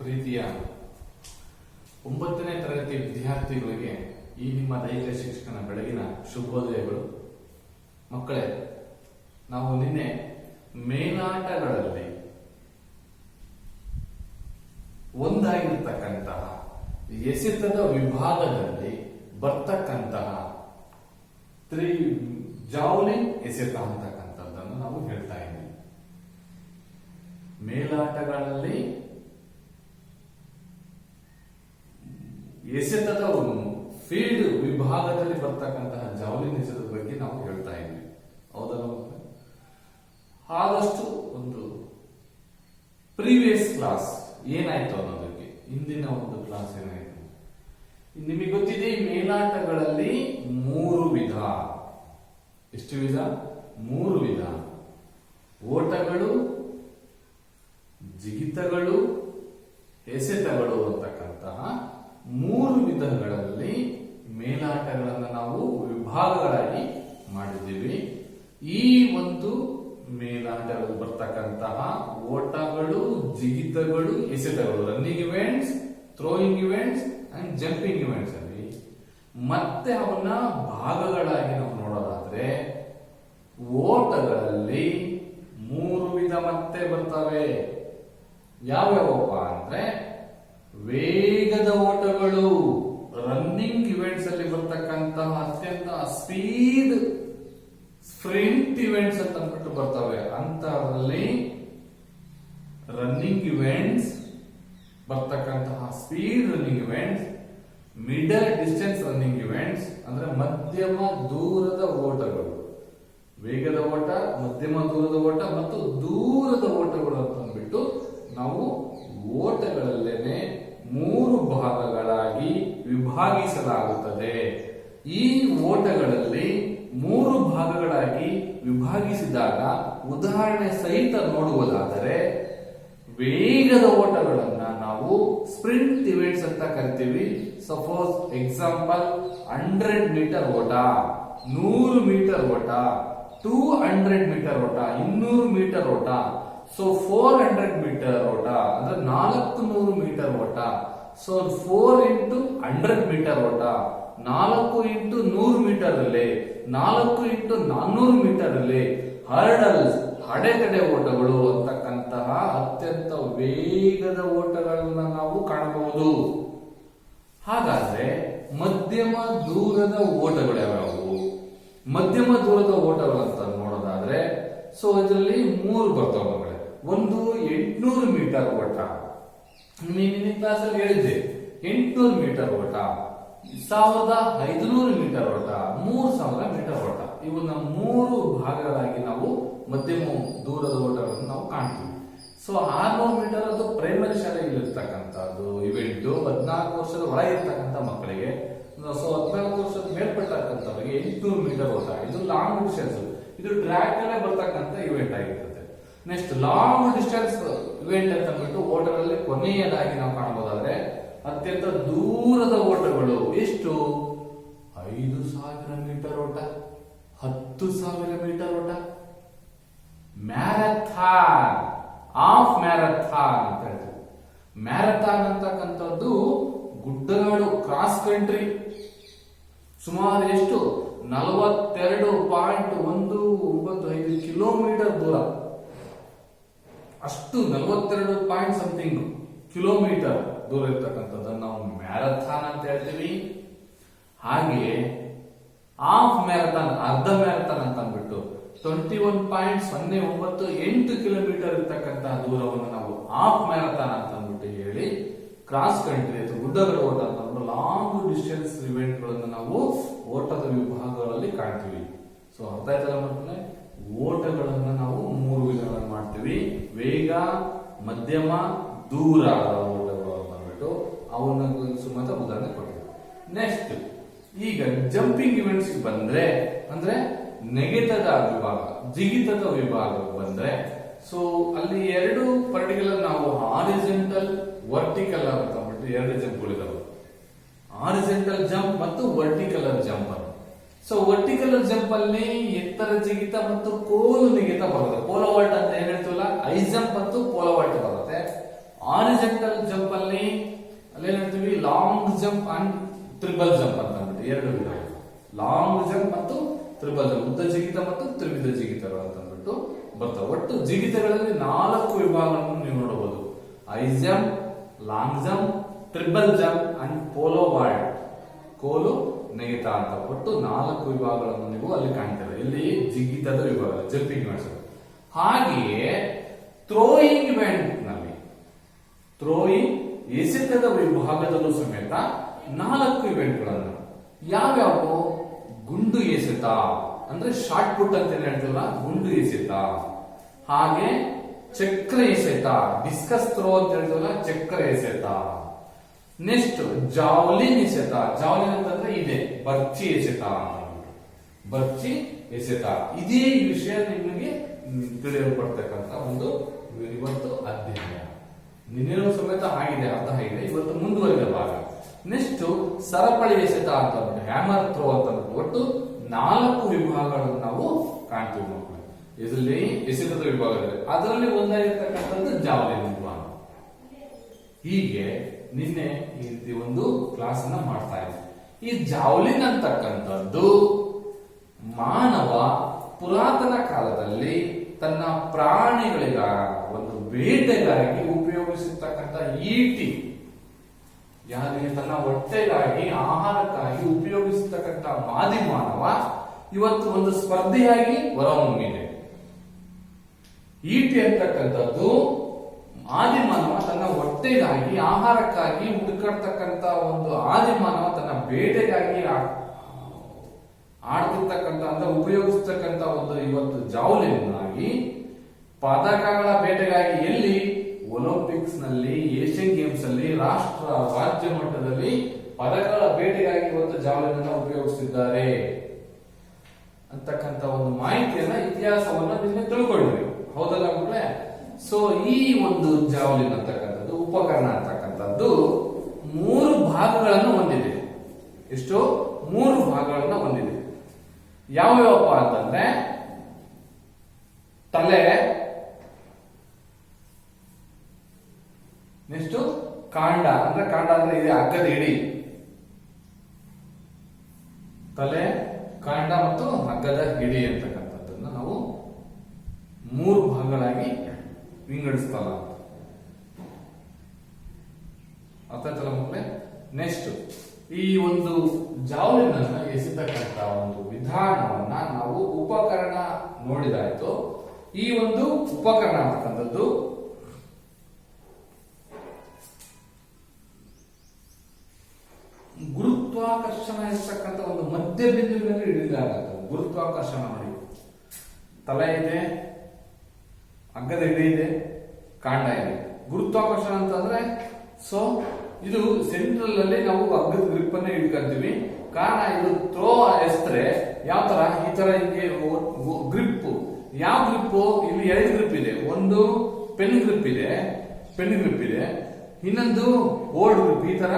ಪ್ರೀತಿಯ 9ನೇ ತರಗತಿ ವಿದ್ಯಾರ್ಥಿಗಳಿಗೆ ಈ ನಿಮ್ಮ ದೈಹಿಕ ಶಿಕ್ಷಕನ ಬೆಳಗಿನ ಶುಭೋದಯಗಳು. ಮಕ್ಕಳೇ, ನಾವು ನಿನ್ನೆ ಮೇಲಾಟಗಳಲ್ಲಿ ಒಂದಾಗಿರ್ತಕ್ಕಂತಹ ಎಸೆತದ ವಿಭಾಗದಲ್ಲಿ ಬರ್ತಕ್ಕಂತಹ ಜಾವ್ಲಿನ್ ಎಸೆತ ಅಂತಕ್ಕಂಥದ್ದನ್ನು ನಾವು ಹೇಳ್ತಾ ಇದ್ದೀವಿ. ಮೇಲಾಟಗಳಲ್ಲಿ ಎಸೆತದ ಫೀಲ್ಡ್ ವಿಭಾಗದಲ್ಲಿ ಬರ್ತಕ್ಕಂತಹ ಜಾವ್ಲಿನ್ ಎಸೆತದ ಬಗ್ಗೆ ನಾವು ಹೇಳ್ತಾ ಇದ್ವಿ, ಹೌದಲ್ಲ? ಆದಷ್ಟು ಒಂದು ಪ್ರೀವಿಯಸ್ ಕ್ಲಾಸ್ ಏನಾಯ್ತು ಅನ್ನೋದಕ್ಕೆ, ಹಿಂದಿನ ಒಂದು ಕ್ಲಾಸ್ ಏನಾಯ್ತು ನಿಮಗೆ ಗೊತ್ತಿದೆ. ಮೇಲಾಟಗಳಲ್ಲಿ 3 ವಿಧ. ಎಷ್ಟು ವಿಧ? 3 ವಿಧ. ಓಟಗಳು, ಜಿಗಿತಗಳು, ಎಸೆತಗಳು ಅಂತಕ್ಕಂತಹ 3 ವಿಧಗಳಲ್ಲಿ ಮೇಲಾಟಗಳನ್ನು ನಾವು ವಿಭಾಗಗಳಾಗಿ ಮಾಡಿದ್ದೀವಿ. ಈ ಒಂದು ಮೇಲಾಟಗಳು ಬರ್ತಕ್ಕಂತಹ ಓಟಗಳು, ಜಿಗಿತಗಳು, ಎಸೆತಗಳು, running events, throwing events and jumping events ಅಲ್ಲಿ ಮತ್ತೆ ಅವನ್ನ ಭಾಗಗಳಾಗಿ ನಾವು ನೋಡೋದಾದ್ರೆ ಓಟಗಳಲ್ಲಿ 3 ವಿಧ ಮತ್ತೆ ಬರ್ತವೆ. ಯಾವ್ಯಾವಪ್ಪ ಅಂದ್ರೆ ವೇಗದ ಓಟಗಳು, ರನ್ನಿಂಗ್ ಇವೆಂಟ್ಸ್ ಅಲ್ಲಿ ಬರ್ತಕ್ಕಂತಹ ಅತ್ಯಂತ ಸ್ಪೀಡ್ ಸ್ಪ್ರಿಂಟ್ ಇವೆಂಟ್ಸ್ ಅಂತ ಅಂದ್ಬಿಟ್ಟು ಬರ್ತವೆ. ಅಂತರಲ್ಲಿ ರನ್ನಿಂಗ್ ಇವೆಂಟ್ಸ್ ಬರ್ತಕ್ಕಂತಹ speed running events, middle distance running events ಅಂದ್ರೆ ಮಧ್ಯಮ ದೂರದ ಓಟಗಳು, ವೇಗದ ಓಟ, ಮಧ್ಯಮ ದೂರದ ಓಟ ಮತ್ತು ದೂರದ ಓಟಗಳು ಅಂತ ಅಂದ್ಬಿಟ್ಟು ನಾವು ಓಟಗಳಲ್ಲೇನೆ 3 ಭಾಗಗಳಾಗಿ ವಿಭಾಗಿಸಲಾಗುತ್ತದೆ. ಈ ಓಟಗಳಲ್ಲಿ 3 ಭಾಗಗಳಾಗಿ ವಿಭಾಗಿಸಿದಾಗ ಉದಾಹರಣೆ ಸಹಿತ ನೋಡುವುದಾದರೆ ವೇಗದ ಓಟಗಳನ್ನ ನಾವು ಸ್ಪ್ರಿಂಟ್ ಇವೆಂಟ್ಸ್ ಅಂತ ಕರಿತೀವಿ. ಸಪೋಸ್ ಎಕ್ಸಾಂಪಲ್ 100 ಮೀಟರ್ ಓಟ, 100 ಮೀಟರ್ ಓಟ, 200 ಮೀಟರ್ ಓಟ, 200 ಮೀಟರ್ ಓಟ, ಸೊ 400 ಮೀಟರ್ ಓಟ ಅಂದ್ರೆ 400 ಮೀಟರ್ ಓಟ. ಸೊ 4 ಇಂಟು 100 ಮೀಟರ್ ಓಟ, 4 into 100 metre relay, 4 into 400 metre relay, hurdles ಅಡೆತಡೆ ಓಟಗಳು ಅಂತಕ್ಕಂತಹ ಅತ್ಯಂತ ವೇಗದ ಓಟಗಳನ್ನ ನಾವು ಕಾಣಬಹುದು. ಹಾಗಾದ್ರೆ ಮಧ್ಯಮ ದೂರದ ಓಟಗಳು ಯಾವ್ಯಾವು? ಮಧ್ಯಮ ದೂರದ ಓಟಗಳು ಅಂತ ನೋಡೋದಾದ್ರೆ ಸೊ ಇದರಲ್ಲಿ 3 ಬರ್ತಾವ ಮಕ್ಕಳೇ. ಒಂದು 800 ಮೀಟರ್ ಓಟ, ನಿನ್ನೆ ಕ್ಲಾಸ್ ಅಲ್ಲಿ ಹೇಳಿದ್ದೆ 800 ಮೀಟರ್ ಓಟ, 1500 ಮೀಟರ್ ಓಟ, 3000 ಮೀಟರ್ ಓಟ. ಇವನ್ನ 3 ಭಾಗಗಳಾಗಿ ನಾವು ಮಧ್ಯಮ ದೂರದ ಓಟಗಳನ್ನು ನಾವು ಕಾಣ್ತೀವಿ. ಸೊ 600 ಮೀಟರ್ ಅದು ಪ್ರೈಮರಿ ಶಾಲೆಯಲ್ಲಿ ಇರ್ತಕ್ಕಂಥದ್ದು ಇವೆಂಟ್, 14 ವರ್ಷದ ಒಳಗೆ ಇರ್ತಕ್ಕಂಥ ಮಕ್ಕಳಿಗೆ. ಸೊ 14 ವರ್ಷದ ಮೇಲ್ಪಟ್ಟಕ್ಕಂಥವರಿಗೆ 800 ಮೀಟರ್ ಓಟ, ಇದು ಲಾಂಗ್ ಡಿಸ್ಟೆನ್ಸ್, ಇದು ಟ್ರ್ಯಾಕ್ ಅಲ್ಲೇ ಬರ್ತಕ್ಕಂಥ ಇವೆಂಟ್ ಆಗಿರ್ತದೆ. ನೆಕ್ಸ್ಟ್ ಲಾಂಗ್ ಡಿಸ್ಟೆನ್ಸ್ ಇವೆಂಟ್ ಅಂತ ಅಂದ್ಬಿಟ್ಟು ಓಟಗಳಲ್ಲಿ ಕೊನೆಯದಾಗಿ ನಾವು ಕಾಣಬಹುದಾದ್ರೆ ಅತ್ಯಂತ ದೂರದ ಓಟಗಳು ಎಷ್ಟು? 5000 ಮೀಟರ್ ಓಟ, 10,000 ಮೀಟರ್ ಓಟ, ಮ್ಯಾರಥಾನ್, ಹಾಫ್ ಮ್ಯಾರಥಾನ್ ಅಂತ ಹೇಳ್ತೀವಿ. ಮ್ಯಾರಥಾನ್ ಅಂತಕ್ಕಂಥದ್ದು ಗುಡ್ಡಗಾಡು ಕ್ರಾಸ್ ಕಂಟ್ರಿ, ಸುಮಾರು ಎಷ್ಟು? 42.195 ಕಿಲೋಮೀಟರ್ ದೂರ, ಅಷ್ಟು 42 ಪಾಯಿಂಟ್ ಸಮಥಿಂಗ್ ಕಿಲೋಮೀಟರ್ ದೂರ ಇರ್ತಕ್ಕಂಥದ್ದನ್ನು ನಾವು ಮ್ಯಾರಥಾನ್ ಅಂತ ಹೇಳ್ತೀವಿ. ಹಾಗೆಯೇ ಹಾಫ್ ಮ್ಯಾರಥಾನ್, ಅರ್ಧ ಮ್ಯಾರಥಾನ್ ಅಂತ ಅಂದ್ಬಿಟ್ಟು 21.098 ಕಿಲೋಮೀಟರ್ ಇರ್ತಕ್ಕಂತಹ ದೂರವನ್ನು ನಾವು ಹಾಫ್ ಮ್ಯಾರಥಾನ್ ಅಂತ ಅಂದ್ಬಿಟ್ಟು ಹೇಳಿ ಕ್ರಾಸ್ ಕಂಟ್ರಿ ಅಥವಾ ಗುಡ್ಡಗಳ ಓಟ ಅಂತ ಲಾಂಗ್ ಡಿಸ್ಟೆನ್ಸ್ ಇವೆಂಟ್ ಗಳನ್ನು ನಾವು ಓಟದ ವಿಭಾಗಗಳಲ್ಲಿ ಕಾಣ್ತೀವಿ. ಸೊ ಅರ್ಥ ಆಯ್ತಲ್ಲ ಮಕ್ಕಳೇ? ಓಟಗಳನ್ನ ನಾವು 3 ವಿಧಗಳನ್ನು ಮಾಡ್ತೀವಿ. ವೇಗ, ಮಧ್ಯಮ, ದೂರ ಓಟಗಳು ಅಂತ ಅಂದ್ಬಿಟ್ಟು ಅವನ್ನ ಸುಮಾರು ಉದಾಹರಣೆ ಕೊಡ್ತೀವಿ. ನೆಕ್ಸ್ಟ್ ಈಗ ಜಂಪಿಂಗ್ ಇವೆಂಟ್ಸ್ ಬಂದ್ರೆ ಅಂದ್ರೆ ನೆಗೆತದ ವಿಭಾಗ, ಜಿಗಿತದ ವಿಭಾಗಕ್ಕೆ ಬಂದ್ರೆ ಸೊ ಅಲ್ಲಿ 2 ಪರ್ಟಿಕ್ಯುಲರ್ ನಾವು ಹಾರಿಜೆಂಟಲ್, ವರ್ಟಿಕಲ್ ಅಂತ ಅಂದ್ಬಿಟ್ಟು 2 ಜಂಪ್ಗಳಿದಾವೆ. ಹಾರಿಜೆಂಟಲ್ ಜಂಪ್ ಮತ್ತು ವರ್ಟಿಕಲ್ ಜಂಪ್ ಅಂತ. ಸೊ ವರ್ಟಿಕಲ್ ಜಂಪ್ ಅಲ್ಲಿ ಎತ್ತರ ಜಿಗಿತ ಮತ್ತು ಕೋಲು ನೆಗೆತ ಬರುತ್ತೆ. ಪೋಲೋ ವಾಲ್ಟ್ ಅಂತ ಏನ್ ಹೇಳ್ತೀವಲ್ಲ, ಐ ಜಂಪ್ ಮತ್ತು ಪೋಲೋ ವಾಲ್ಟ್ ಬರುತ್ತೆ. Horizontal jump long jump and triple jump ಅಂತ ಅಂದ್ಬಿಟ್ಟು ಎರಡು ವಿಧ. ಲಾಂಗ್ ಜಂಪ್ ಮತ್ತು ತ್ರಿಬಲ್ ಜಂಪ್, ಉದ್ದ ಜಿಗಿತ ಮತ್ತು ತ್ರಿವಿಧ ಜಿಗಿತಗಳು ಅಂತ ಅಂದ್ಬಿಟ್ಟು ಬರ್ತವೆ. ಒಟ್ಟು ಜಿಗಿತಗಳಲ್ಲಿ 4 ವಿಭಾಗಗಳನ್ನು ನೀವು ನೋಡಬಹುದು. High jump, long jump, triple jump and pole vault, ಕೋಲು ನೆಗೆತ ಅಂತ ಒಟ್ಟು 4 ವಿಭಾಗಗಳನ್ನು ನೀವು ಅಲ್ಲಿ ಕಾಣ್ತೀರ. ಇಲ್ಲಿ ಜಿಗಿತದ ವಿಭಾಗ, ಜಂಪಿಂಗ್ ಮಾಡಿಸೋದು. ಹಾಗೆಯೇ ಥ್ರೋಯಿಂಗ್ ಇವೆಂಟ್ ನಲ್ಲಿ, ಥ್ರೋಯಿಂಗ್ ಎಸೆತದ ವಿಭಾಗದಲ್ಲೂ ಸಮೇತ 4 ಇವೆಂಟ್ಗಳನ್ನು, ಯಾವ್ಯಾವು? ಗುಂಡು ಎಸೆತ ಅಂದ್ರೆ ಶಾರ್ಟ್ ಪುಟ್ ಅಂತ ಏನ್ ಹೇಳ್ತೀವಲ್ಲ, ಗುಂಡು ಎಸೆತ. ಹಾಗೆ ಚಕ್ರ ಎಸೆತ, ಡಿಸ್ಕಸ್ ಥ್ರೋ ಅಂತ ಹೇಳ್ತೀವಲ್ಲ, ಚಕ್ರ ಎಸೆತ. ನೆಕ್ಸ್ಟ್ ಜಾವ್ಲಿನ್ ಎಸೆತ. ಜಾವ್ಲಿನ್ ಅಂತಂದ್ರೆ ಇದೆ ಬರ್ಚಿ ಎಸೆತ, ಬರ್ಚಿ ಎಸೆತ. ಇದೇ ವಿಷಯ ನಿಮಗೆ ತಿಳಿಯಲ್ಪಡ್ತಕ್ಕಂಥ ಒಂದು ಇವತ್ತು ಅಧ್ಯಯನ. ನಿನ್ನೆನೂ ಸಮೇತ ಆಗಿದೆ, ಅರ್ಥ ಆಗಿದೆ. ಇವತ್ತು ಮುಂದುವರಿದ ಭಾಗ. ನೆಕ್ಸ್ಟ್ ಸರಪಳಿ ಎಸೆತ ಅಂತ ಅಂದ್ಬಿಟ್ಟು, ಹ್ಯಾಮರ್ ಥ್ರೋ ಅಂತ ಅಂದ್ಬಿಟ್ಟು ಒಟ್ಟು 4 ವಿಭಾಗಗಳನ್ನು ನಾವು ಕಾಣ್ತೀವಿ ಮಕ್ಕಳು. ಇದರಲ್ಲಿ ಎಸೆತದ ವಿಭಾಗದಲ್ಲಿ ಅದರಲ್ಲಿ ಒಂದಾಗಿರ್ತಕ್ಕಂಥದ್ದು ಜಾವ್ಲಿನ್ ವಿಭಾಗ. ಹೀಗೆ ನಿನ್ನೆ ಈ ರೀತಿ ಒಂದು ಕ್ಲಾಸ್ ಅನ್ನ ಮಾಡ್ತಾ ಇದ್ದೆ. ಈ ಜಾವ್ಲಿನ್ ಅಂತಕ್ಕಂಥದ್ದು ಮಾನವ ಪುರಾತನ ಕಾಲದಲ್ಲಿ ತನ್ನ ಪ್ರಾಣಿಗಳಿಗ ಒಂದು ಬೇಟೆಗಾಗಿ ಉಪಯೋಗಿಸಿರ್ತಕ್ಕಂಥ ಈಟಿ, ಯಾರಿಗೆ ತನ್ನ ಹೊಟ್ಟೆಗಾಗಿ ಆಹಾರಕ್ಕಾಗಿ ಉಪಯೋಗಿಸತಕ್ಕಂಥ ಮಾದಿ ಮಾನವ ಇವತ್ತು ಒಂದು ಸ್ಪರ್ಧೆಯಾಗಿ ಹೊರಹೊಮ್ಮಿದೆ. ಈಟಿ ಅಂತಕ್ಕಂಥದ್ದು ಆದಿಮಾನವ ತನ್ನ ಹೊಟ್ಟೆಗಾಗಿ ಆಹಾರಕ್ಕಾಗಿ ಹುಡುಕಾಡ್ತಕ್ಕಂಥ ಒಂದು ಆದಿಮಾನವ ತನ್ನ ಬೇಟೆಗಾಗಿ ಆಡ್ತಿರ್ತಕ್ಕಂಥ ಅಂದ್ರೆ ಉಪಯೋಗಿಸ್ತಕ್ಕಂಥ ಒಂದು ಇವತ್ತು ಜಾವ್ಲಿನ್ ಆಗಿ ಪದಕಗಳ ಬೇಟೆಗಾಗಿ ಎಲ್ಲಿ ಒಲಿಂಪಿಕ್ಸ್ ನಲ್ಲಿ, ಏಷ್ಯನ್ ಗೇಮ್ಸ್ ಅಲ್ಲಿ, ರಾಜ್ಯ ಮಟ್ಟದಲ್ಲಿ ಪದಕಗಳ ಬೇಟೆಗಾಗಿ ಇವತ್ತು ಜಾವ್ಲಿನ್ ಅನ್ನು ಉಪಯೋಗಿಸುತ್ತಿದ್ದಾರೆ ಅಂತಕ್ಕಂಥ ಒಂದು ಮಾಹಿತಿಯನ್ನ, ಇತಿಹಾಸವನ್ನ ನಿನ್ನೆ ತಿಳ್ಕೊಂಡಿದ್ವಿ, ಹೌದಲ್ಲ ಮಕ್ಕಳೇ? ಸೊ ಈ ಒಂದು ಜಾವ್ಲಿನ್ ಅಂತಕ್ಕಂಥದ್ದು ಉಪಕರಣ ಅಂತಕ್ಕಂಥದ್ದು 3 ಭಾಗಗಳನ್ನು ಹೊಂದಿದೆ. ಎಷ್ಟು? 3 ಭಾಗಗಳನ್ನು ಹೊಂದಿದೆ. ಯಾವ್ಯಾವಪ್ಪ ಅಂತಂದ್ರೆ ತಲೆ, ನೆಕ್ಸ್ಟ್ ಕಾಂಡ ಅಂದ್ರೆ ಇದೆ ಹಗ್ಗದ ಹಿಡಿ, ತಲೆ, ಕಾಂಡ ಮತ್ತು ಹಗ್ಗದ ಹಿಡಿ ಅಂತಕ್ಕಂಥದ್ದನ್ನ ನಾವು 3 ಭಾಗಗಳಾಗಿ ವಿಂಗಡಿಸ್ತಾರ. ಅರ್ಥ ಆಯ್ತಲ್ಲ ಮಕ್ಕಳೇ? ನೆಕ್ಸ್ಟ್ ಈ ಒಂದು ಜಾವ್ಲಿನ್ ಅನ್ನ ಎಸೆತಕ್ಕಂಥ ಒಂದು ವಿಧಾನವನ್ನ ನಾವು ಉಪಕರಣ ನೋಡಿದಾಯ್ತು. ಈ ಒಂದು ಉಪಕರಣ ಅಂತಕ್ಕಂಥದ್ದು ಗುರುತ್ವಾಕರ್ಷಣ ಇರ್ತಕ್ಕಂಥ ಒಂದು ಮಧ್ಯ ಬಿಂದುವಿನಲ್ಲಿ ಹಿಡಿದಾಗುತ್ತೆ. ಗುರುತ್ವಾಕರ್ಷಣ ನೋಡಿ, ತಲೆ ಇದೆ, ಹಗ್ಗದ ಹಿಡಿ ಇದೆ, ಕಾಂಡ ಇದೆ. ಗುರುತ್ವಾಕರ್ಷಣ ಅಂತಂದ್ರೆ ಸೊ ಇದು ಸೆಂಟ್ರಲ್ ಅಲ್ಲಿ ನಾವು ಹಗ್ಗದ ಗ್ರಿಪ್ ಅನ್ನ ಹಿಡ್ಕೊಂತೀವಿ. ಕಾರಣ ಇದು ಥ್ರೋ ಎಸ್ತರೆ ಯಾವ ತರ, ಈ ತರ ಹಿಂಗೆ ಗ್ರಿಪ್. ಯಾವ ಗ್ರಿಪ್? ಇಲ್ಲಿ 2 ಗ್ರಿಪ್ ಇದೆ. ಒಂದು ಪೆನ್ ಗ್ರಿಪ್ ಇದೆ, ಇನ್ನೊಂದು ಓಲ್ಡ್ ಗ್ರಿಪ್. ಈ ತರ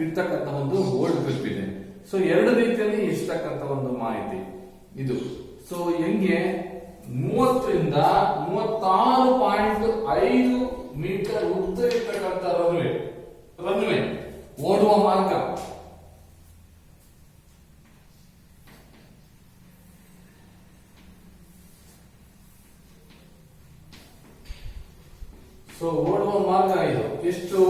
ಇರ್ತಕ್ಕಂಥ ಒಂದು ಓಲ್ಡ್ ಗ್ರಿಪ್ ಇದೆ. ಸೊ 2 ರೀತಿಯಲ್ಲಿ ಇರ್ತಕ್ಕಂಥ ಒಂದು ಮಾಹಿತಿ ಇದು. ಸೊ ಹೆಂಗೆ 30 ರಿಂದ 36.5 ಮೀಟರ್ ಉದ್ದ ಇರ್ತಕ್ಕಂಥ ರನ್ವೇ ಓಡುವ ಮಾರ್ಗ. ಸೊ ಓಡುವ ಮಾರ್ಗ ಇದು ಎಷ್ಟು?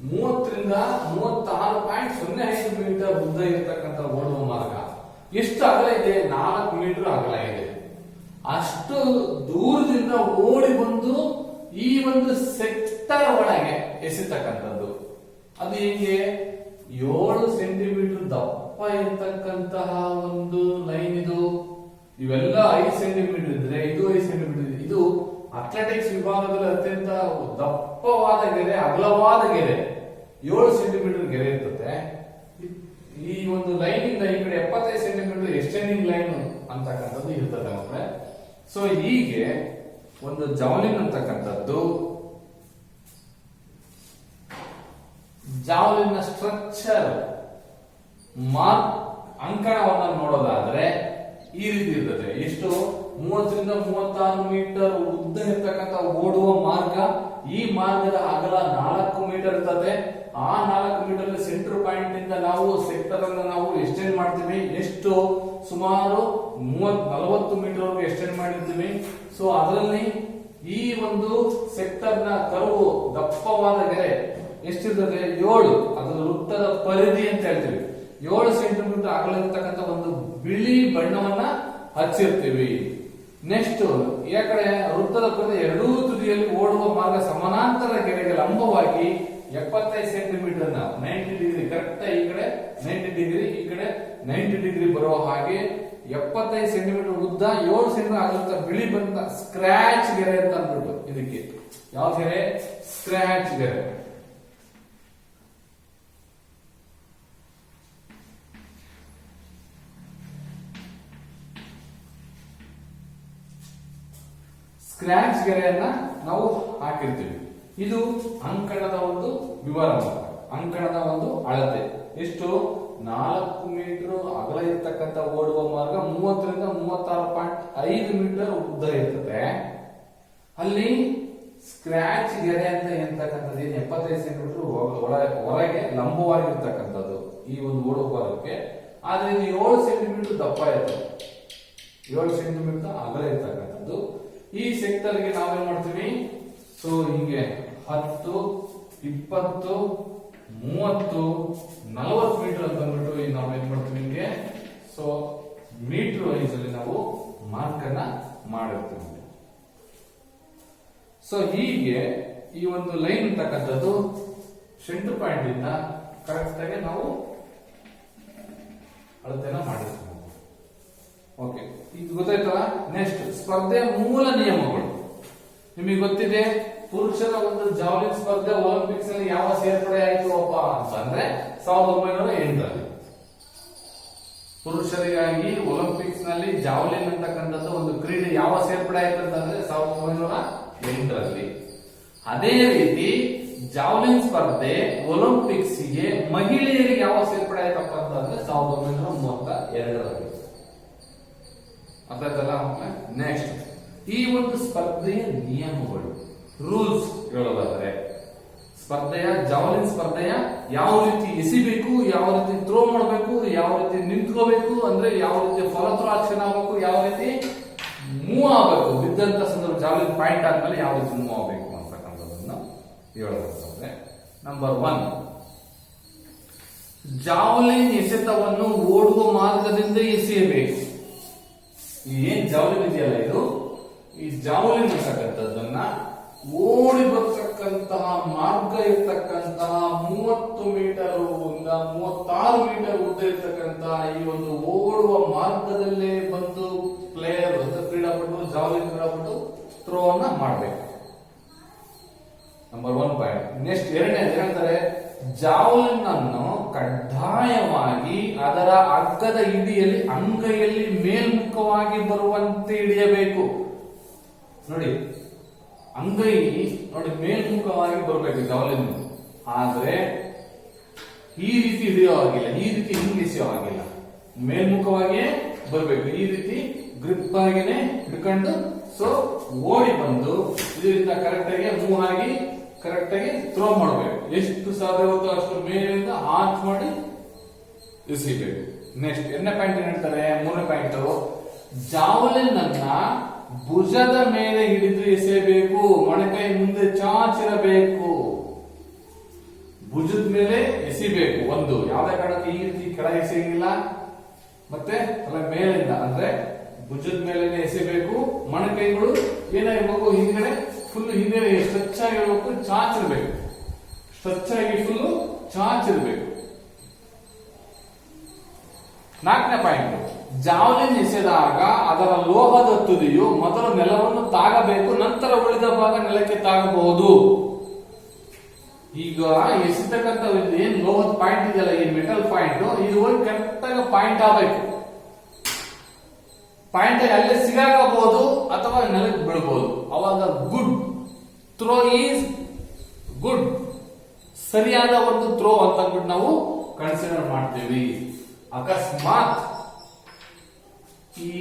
30 ರಿಂದ 36.05 ಮೀಟರ್ ಉದ್ದ ಇರತಕ್ಕಂಥ ಓಡುವ ಮಾರ್ಗ. ಎಷ್ಟು ಅಗಲ ಇದೆ? 4 ಮೀಟರ್ ಅಗಲ ಇದೆ. ಅಷ್ಟು ದೂರದಿಂದ ಓಡಿ ಬಂದು ಈ ಒಂದು ಸೆಕ್ಟರ್ ಒಳಗೆ ಎಸೆತಕ್ಕಂಥದ್ದು. ಅದು ಹೇಗೆ? 7 ಸೆಂಟಿಮೀಟರ್ ದಪ್ಪ ಇರ್ತಕ್ಕಂತಹ ಒಂದು ಲೈನ್ ಇದು. ಇವೆಲ್ಲ 5 ಸೆಂಟಿಮೀಟರ್ ಇದ್ರೆ ಇದು 5 ಸೆಂಟಿಮೀಟರ್ ಇದೆ. ಇದು ಅಥ್ಲೆಟಿಕ್ಸ್ ವಿಭಾಗದಲ್ಲಿ ಅತ್ಯಂತ ದಪ್ಪವಾದ ಗೆರೆ, ಅಗಲವಾದ ಗೆರೆ, 7 ಸೆಂಟಿಮೀಟರ್ ಗೆರೆ ಇರ್ತದೆ. ಈ ಒಂದು ಲೈನ್ ಇಂದ ಈ ಕಡೆ 75 ಸೆಂಟಿಮೀಟರ್ ಎಕ್ಸ್ಟೆಂಡಿಂಗ್ ಲೈನ್ ಅಂತಕ್ಕಂಥದ್ದು ಇರ್ತದೆ ಅಂದ್ರೆ. ಸೊ ಹೀಗೆ ಒಂದು ಜಾವ್ಲಿನ್ ಅಂತಕ್ಕಂಥದ್ದು, ಜಾವ್ಲಿನ್ ಸ್ಟ್ರಕ್ಚರ್ ಅಂಕಣವನ್ನ ನೋಡೋದಾದ್ರೆ ಈ ರೀತಿ ಇರ್ತದೆ. ಎಷ್ಟು? 30 ರಿಂದ 36 ಮೀಟರ್ ಉದ್ದ ಇರ್ತಕ್ಕಂಥ ಓಡುವ ಮಾರ್ಗ. ಈ ಮಾರ್ಗದ ಅಗಲ 4 ಮೀಟರ್ ಇರ್ತದೆ. ಆ 4 ಮೀಟರ್ ಸೆಂಟರ್ ಪಾಯಿಂಟ್ ನಿಂದ ನಾವು ಸೆಕ್ಟರ್ ಅನ್ನು ನಾವು ಎಕ್ಸ್ಟೆಂಡ್ ಮಾಡ್ತೀವಿ. ಎಷ್ಟು? ಸುಮಾರು 40 ಮೀಟರ್ ವರೆಗೆ ಎಕ್ಸ್ಟೆಂಡ್ ಮಾಡಿರ್ತೀವಿ. ಸೊ ಅದರಲ್ಲಿ ಈ ಒಂದು ಸೆಕ್ಟರ್ ನ ಕರ್ವ್ ದಪ್ಪವಾದ ಗೆರೆ ಎಷ್ಟಿರ್ತದೆ? 7. ಅದರ ವೃತ್ತದ ಪರಿಧಿ ಅಂತ ಹೇಳ್ತೀವಿ. 7 ಸೆಂಟಿಮೀಟರ್ ಅಗಲ ಇರ್ತಕ್ಕಂಥ ಒಂದು ಬಿಳಿ ಬಣ್ಣವನ್ನ ಹಚ್ಚಿರ್ತೀವಿ. ನೆಕ್ಸ್ಟ್ ಈ ಕಡೆ ವೃತ್ತದ ಪರಿಧಿ ಎರಡೂ ತುದಿಯಲ್ಲಿ ಓಡುವ ಮಾರ್ಗ ಸಮಾನಾಂತರ ಗೆರೆಗೆ ಲಂಬವಾಗಿ 75 ಸೆಂಟಿಮೀಟರ್ 90 ಡಿಗ್ರಿ ಕರೆಕ್ಟ್ ಈ ಕಡೆ 90 ಡಿಗ್ರಿ ಈ ಕಡೆ 90 ಡಿಗ್ರಿ ಬರುವ ಹಾಗೆ 75 ಸೆಂಟಿಮೀಟರ್ ಉದ್ದ 7 ಸೆಂಟಿಮೀಟರ್ ಆಗಿರುತ್ತ ಬಿಳಿ ಬಂದ ಸ್ಕ್ರಾಚ್ ಗೆರೆ ಅಂತ ಅಂದ್ಬಿಟ್ಟು ಇದಕ್ಕೆ ಯಾವ ಗೆರೆ? ಸ್ಕ್ರಾಚ್ ಗೆರೆ. ಸ್ಕ್ರಾಚ್ ಗೆರೆಯನ್ನ ನಾವು ಹಾಕಿರ್ತೀವಿ. ಇದು ಅಂಕಣದ ಒಂದು ವಿವರ, ಅಂಕಣದ ಒಂದು ಅಳತೆ. ಎಷ್ಟು? 4 ಮೀಟರ್ ಅಗಲ ಇರ್ತಕ್ಕಂಥ ಓಡುವ ಮಾರ್ಗ 30 ರಿಂದ 36.5 ಮೀಟರ್ ಉದ್ದ ಇರ್ತದೆ. ಅಲ್ಲಿ ಸ್ಕ್ರಾಚ್ ಗೆರೆ ಅಂತ ಎಂತಕ್ಕಂಥದ್ದು 75 ಸೆಂಟಿಮೀಟರ್ ಹೊರಗೆ ಲಂಬವಾಗಿರ್ತಕ್ಕಂಥದ್ದು ಈ ಒಂದು ಓಡುವ ಭಾಗಕ್ಕೆ. ಆದ್ರೆ ಇದು 7 ಸೆಂಟಿಮೀಟರ್ ದಪ್ಪ ಇರ್ತದೆ, 7 ಸೆಂಟಿಮೀಟರ್ ಅಗಲ ಇರ್ತಕ್ಕಂಥದ್ದು. ಈ ಸೆಕ್ಟರ್ ಗೆ ನಾವೇನ್ ಮಾಡ್ತೀವಿ? ಸೊ ಹೀಗೆ 10, 20, 30, 40 ಮೀಟರ್ ಅಂತ ಅಂದ್ಬಿಟ್ಟು ನಾವೇನ್ ಮಾಡ್ತೀವಿ ಹಿಂಗೆ. ಸೊ ಮೀಟರ್ ವೈಸ್ ಅಲ್ಲಿ ನಾವು ಮಾರ್ಕ್ ಅನ್ನ ಮಾಡಿರ್ತೀವಿ. ಸೊ ಹೀಗೆ ಈ ಒಂದು ಲೈನ್ ಅಂತಕ್ಕಂಥದ್ದು ಸೆಂಟರ್ ಪಾಯಿಂಟ್ ಇಂದ ಕರೆಕ್ಟ್ ಆಗಿ ನಾವು ಅಳತೆನ ಮಾಡಿರ್ತೀವಿ. ಓಕೆ, ಇದು ಗೊತ್ತಾಯ್ತಲ್ಲ. ನೆಕ್ಸ್ಟ್ ಸ್ಪರ್ಧೆಯ ಮೂಲ ನಿಯಮಗಳು ನಿಮಗೆ ಗೊತ್ತಿದೆ. ಪುರುಷರ ಒಂದು ಜಾವ್ಲಿನ್ ಸ್ಪರ್ಧೆ ಒಲಿಂಪಿಕ್ಸ್ ನಲ್ಲಿ ಯಾವ ಸೇರ್ಪಡೆ ಆಯ್ತು ಅಪ್ಪ ಅಂತಂದ್ರೆ 1908ರಲ್ಲಿ. ಪುರುಷರಿಗಾಗಿ ಒಲಿಂಪಿಕ್ಸ್ ನಲ್ಲಿ ಜಾವ್ಲಿನ್ ಅಂತಕ್ಕಂಥದ್ದು ಒಂದು ಕ್ರೀಡೆ ಯಾವ ಸೇರ್ಪಡೆ ಆಯ್ತು ಅಂತಂದ್ರೆ 1908ರಲ್ಲಿ. ಅದೇ ರೀತಿ ಜಾವ್ಲಿನ್ ಸ್ಪರ್ಧೆ ಒಲಿಂಪಿಕ್ಸ್ ಗೆ ಮಹಿಳೆಯರಿಗೆ ಯಾವ ಸೇರ್ಪಡೆ ಆಯ್ತಪ್ಪ ಅಂತಂದ್ರೆ 1932ರಲ್ಲಿ. ಅರ್ಥಾಯ್ತಲ್ಲ? ನೆಕ್ಸ್ಟ್ ಈ ಒಂದು ಸ್ಪರ್ಧೆಯ ನಿಯಮಗಳು, ರೂಲ್ಸ್ ಹೇಳೋದಾದ್ರೆ ಸ್ಪರ್ಧೆಯ ಜಾವ್ಲಿನ್ ಸ್ಪರ್ಧೆಯ ಯಾವ ರೀತಿ ಎಸಿಬೇಕು, ಯಾವ ರೀತಿ ಥ್ರೋ ಮಾಡಬೇಕು, ಯಾವ ರೀತಿ ನಿಂತ್ಕೋಬೇಕು, ಅಂದ್ರೆ ಯಾವ ರೀತಿ ಫಲತ್ರೋ ಆಕ್ಷನ್ ಆಗಬೇಕು, ಯಾವ ರೀತಿ ಮೂವ್ ಆಗಬೇಕು, ಬಿದ್ದಂತ ಸಂದರ್ಭ ಜಾವ್ಲಿನ್ ಪಾಯಿಂಟ್ ಆದ್ಮೇಲೆ ಯಾವ ರೀತಿ ಮೂವ್ ಆಗಬೇಕು ಅಂತಕ್ಕಂಥದ್ದನ್ನ ಹೇಳೋದಾದ್ರೆ, ನಂಬರ್ 1 ಜಾವ್ಲಿನ್ ಎಸೆತವನ್ನು ಓಡುವ ಮಾರ್ಗದಿಂದ ಎಸೆಯಬೇಕು. ಏನ್ ಜಾವ್ಲಿನ್ ಇದೆಯಲ್ಲ ಇದು, ಈ ಜಾವ್ಲಿನ್ ಅಂತಕ್ಕಂಥದ್ದನ್ನ ಓಡಿ ಬರ್ತಕ್ಕಂತಹ ಮಾರ್ಗ ಇರ್ತಕ್ಕಂತಹ 30 ಮೀಟರ್ ಇಂದ 36 ಮೀಟರ್ ಉದ್ದ ಇರ್ತಕ್ಕಂತಹ ಈ ಒಂದು ಓಡುವ ಮಾರ್ಗದಲ್ಲೇ ಬಂದು ಪ್ಲೇಯರ್ ಕ್ರೀಡಾಪಟು ಜಾವ್ಲಿನ್ ಕ್ರೀಡಾಪಟು ಥ್ರೋ ಅನ್ನ ಮಾಡಬೇಕು. Number 1 point. ನೆಕ್ಸ್ಟ್ ಎರಡನೇದು ಏನಂತಾರೆ, ಜಾವ್ಲಿನ್ ಅನ್ನು ಕಡ್ಡಾಯವಾಗಿ ಅದರ ಅಗ್ಗದ ಹಿಡಿಯಲ್ಲಿ ಅಂಗೈಯಲ್ಲಿ ಮೇಲ್ಮುಖವಾಗಿ ಬರುವಂತೆ ಹಿಡಿಯಬೇಕು. ನೋಡಿ, ಅಂಗೈ ನೋಡಿ ಮೇಲ್ಮುಖವಾಗಿ ಬರಬೇಕು ಜಾವ್ಲಿನ್. ಆದ್ರೆ ಈ ರೀತಿ ಹಿಡಿಯೋ ಹಾಗಿಲ್ಲ, ಈ ರೀತಿ ಹಿಂಗಿಸೋ ಹಾಗಿಲ್ಲ, ಮೇಲ್ಮುಖವಾಗಿಯೇ ಬರಬೇಕು. ಈ ರೀತಿ ಗ್ರಿಪ್ ಆಗಿನೇ ಹಿಡ್ಕೊಂಡು ಸೊ ಓಡಿ ಬಂದು ಇದರಿಂದ ಕರೆಕ್ಟ್ ಆಗಿ ಮೂವ್ ಆಗಿ ಕರೆಕ್ಟ್ ಆಗಿ ಥ್ರೋ ಮಾಡಬೇಕು. ಎಷ್ಟು ಸಾಧ್ಯವಾಗುತ್ತೋ ಅಷ್ಟು ಮೇಲಿಂದ ಆಚ್ ಮಾಡಿ ಎಸಿಬೇಕು. ನೆಕ್ಸ್ಟ್ ಎರಡನೇ ಪಾಯಿಂಟ್ ಏನ್ ಹೇಳ್ತಾರೆ, 3ನೇ ಪಾಯಿಂಟ್, ಜಾವ್ಲಿನ್ ಅನ್ನ ಭುಜದ ಮೇಲೆ ಹಿಡಿದು ಎಸೆಯಬೇಕು. ಮೊಣಕೈ ಮುಂದೆ ಚಾಚಿರಬೇಕು, ಭುಜದ ಮೇಲೆ ಎಸಿಬೇಕು. ಒಂದು ಯಾವುದೇ ಕಾರಣಕ್ಕೆ ಈ ರೀತಿ ಕೆಳಗೆ ಎಸೆಯಂಗಿಲ್ಲ, ಮತ್ತೆ ಅಲ್ಲ ಮೇಲಿಂದ ಅಂದ್ರೆ ಭುಜದ ಮೇಲೆ ಎಸೆಯಬೇಕು. ಮೊಣಕೈಗಳು ಏನಾಗಿರ್ಬೇಕು, ಹಿಂದ್ಗಡೆ ಫುಲ್ ಹಿಂದೆ ಸ್ಟ್ರೆಚ್ ಆಗಿರ್ಬೇಕು, ಚಾಚಿರ್ಬೇಕು, ಸ್ಟ್ರೆಚ್ ಆಗಿ ಫುಲ್ ಚಾಚಿರ್ಬೇಕು. 4ನೇ ಪಾಯಿಂಟ್, ಜಾವ್ಲಿನ್ ಎಸೆದಾಗ ಅದರ ಲೋಹದ ತುದಿಯು ಮೊದಲು ನೆಲವನ್ನು ತಾಗಬೇಕು, ನಂತರ ಉಳಿದ ಭಾಗ ನೆಲಕ್ಕೆ ತಾಗಬಹುದು. ಈಗ ಎಸೆತಕ್ಕಂಥ ಏನ್ ಲೋಹದ ಪಾಯಿಂಟ್ ಇದೆಯಲ್ಲ, ಈ ಮೆಟಲ್ ಪಾಯಿಂಟ್, ಇದು ಕರೆಕ್ಟ್ ಆಗಿ ಪಾಯಿಂಟ್ ಆಗಬೇಕು. ಪಾಯಿಂಟ್ ಅಲ್ಲೇ ಸಿಗಾಕಬಹುದು ಅಥವಾ ನೆಲಕ್ಕೆ ಬೀಳಬಹುದು. ಅವಾಗ ಗುಡ್ ಥ್ರೋ ಈಸ್ ಗುಡ್, ಸರಿಯಾದ ಒಂದು ಥ್ರೋ ಅಂತ ಅಂದ್ಬಿಟ್ಟು ನಾವು ಕನ್ಸಿಡರ್ ಮಾಡ್ತೀವಿ. ಅಕಸ್ಮಾತ್ ಈ